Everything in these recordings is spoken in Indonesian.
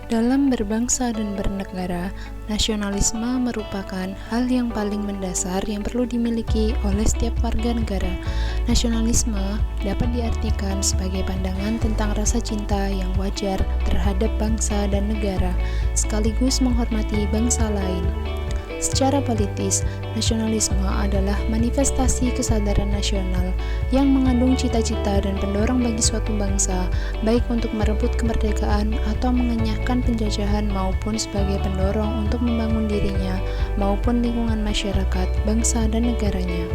Dalam berbangsa dan bernegara, nasionalisme merupakan hal yang paling mendasar yang perlu dimiliki oleh setiap warga negara. Nasionalisme dapat diartikan sebagai pandangan tentang rasa cinta yang wajar terhadap bangsa dan negara, sekaligus menghormati bangsa lain. Secara politis, nasionalisme adalah manifestasi kesadaran nasional yang mengandung cita-cita dan pendorong bagi suatu bangsa, baik untuk merebut kemerdekaan atau mengenyahkan penjajahan maupun sebagai pendorong untuk membangun dirinya maupun lingkungan masyarakat, bangsa, dan negaranya.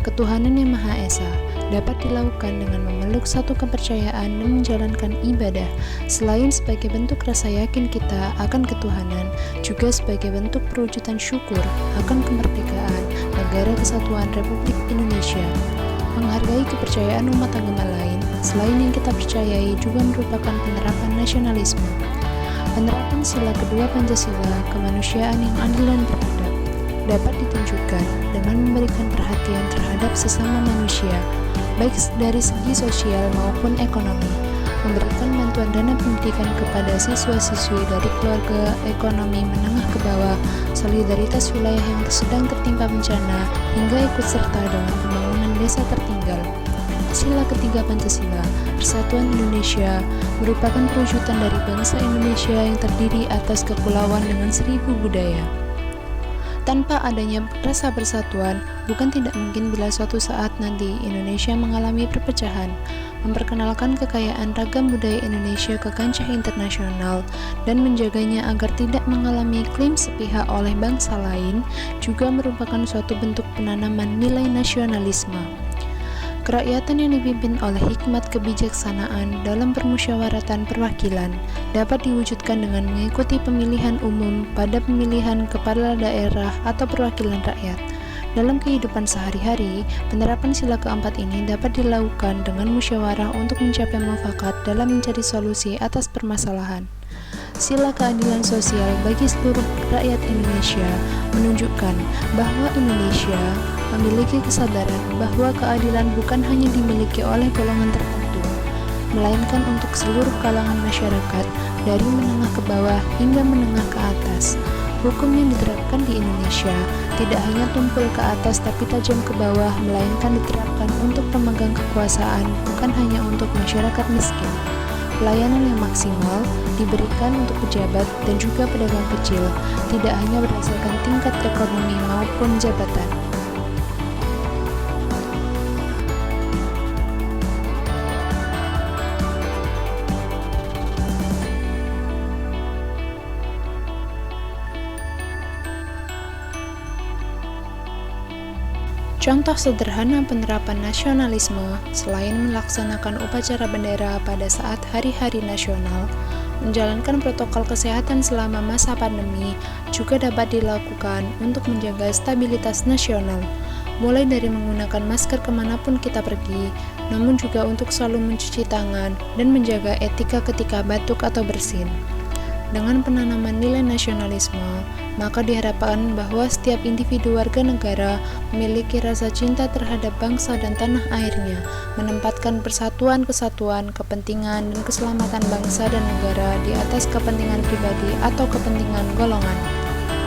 Ketuhanan yang Maha Esa dapat dilakukan dengan memeluk satu kepercayaan dan menjalankan ibadah, selain sebagai bentuk rasa yakin kita akan ketuhanan, juga sebagai bentuk perwujudan syukur akan kemerdekaan Negara Kesatuan Republik Indonesia. Menghargai kepercayaan umat agama lain, selain yang kita percayai, juga merupakan penerapan nasionalisme. Penerapan sila kedua Pancasila, kemanusiaan yang adil dan beradab, dapat ditunjukkan dengan memberikan perhatian terhadap sesama manusia, baik dari segi sosial maupun ekonomi, memberikan bantuan dana pendidikan kepada siswa-siswi dari keluarga ekonomi menengah ke bawah, solidaritas wilayah yang sedang tertimpa bencana, hingga ikut serta dalam pembangunan desa tertinggal. Sila ketiga Pancasila, Persatuan Indonesia, merupakan perwujudan dari bangsa Indonesia yang terdiri atas kepulauan dengan 1000 budaya. Tanpa adanya rasa persatuan, bukan tidak mungkin bila suatu saat nanti Indonesia mengalami perpecahan. Memperkenalkan kekayaan ragam budaya Indonesia ke kancah internasional dan menjaganya agar tidak mengalami klaim sepihak oleh bangsa lain juga merupakan suatu bentuk penanaman nilai nasionalisme. Kerakyatan yang dipimpin oleh hikmat kebijaksanaan dalam permusyawaratan perwakilan dapat diwujudkan dengan mengikuti pemilihan umum pada pemilihan kepala daerah atau perwakilan rakyat. Dalam kehidupan sehari-hari, penerapan sila keempat ini dapat dilakukan dengan musyawarah untuk mencapai mufakat dalam mencari solusi atas permasalahan. Sila keadilan sosial bagi seluruh rakyat Indonesia menunjukkan bahwa Indonesia memiliki kesadaran bahwa keadilan bukan hanya dimiliki oleh golongan tertentu, melainkan untuk seluruh kalangan masyarakat dari menengah ke bawah hingga menengah ke atas. Hukum yang diterapkan di Indonesia tidak hanya tumpul ke atas tapi tajam ke bawah, melainkan diterapkan untuk pemegang kekuasaan, bukan hanya untuk masyarakat miskin. Pelayanan yang maksimal diberikan untuk pejabat dan juga pedagang kecil, tidak hanya berdasarkan tingkat ekonomi maupun jabatan. Contoh sederhana penerapan nasionalisme, selain melaksanakan upacara bendera pada saat hari-hari nasional, menjalankan protokol kesehatan selama masa pandemi juga dapat dilakukan untuk menjaga stabilitas nasional, mulai dari menggunakan masker kemanapun kita pergi, namun juga untuk selalu mencuci tangan dan menjaga etika ketika batuk atau bersin. Dengan penanaman nilai nasionalisme, maka diharapkan bahwa setiap individu warga negara memiliki rasa cinta terhadap bangsa dan tanah airnya, menempatkan persatuan kesatuan, kepentingan, dan keselamatan bangsa dan negara di atas kepentingan pribadi atau kepentingan golongan,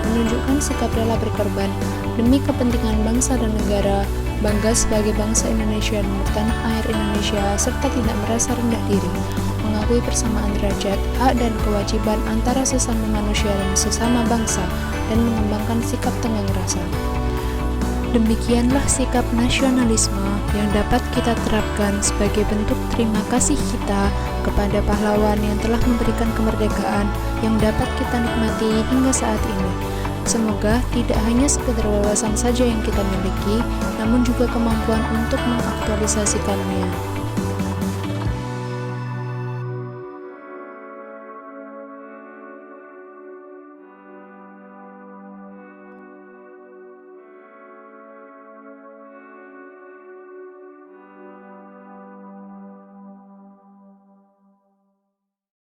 menunjukkan sikap rela berkorban demi kepentingan bangsa dan negara, bangga sebagai bangsa Indonesia dan bertanah air Indonesia, serta tidak merasa rendah diri, mengakui persamaan derajat, hak dan kewajiban antara sesama manusia dan sesama bangsa, dan mengembangkan sikap tenggang rasa. Demikianlah sikap nasionalisme yang dapat kita terapkan sebagai bentuk terima kasih kita kepada pahlawan yang telah memberikan kemerdekaan yang dapat kita nikmati hingga saat ini. Semoga tidak hanya sekedar wawasan saja yang kita miliki, namun juga kemampuan untuk mengaktualisasikannya.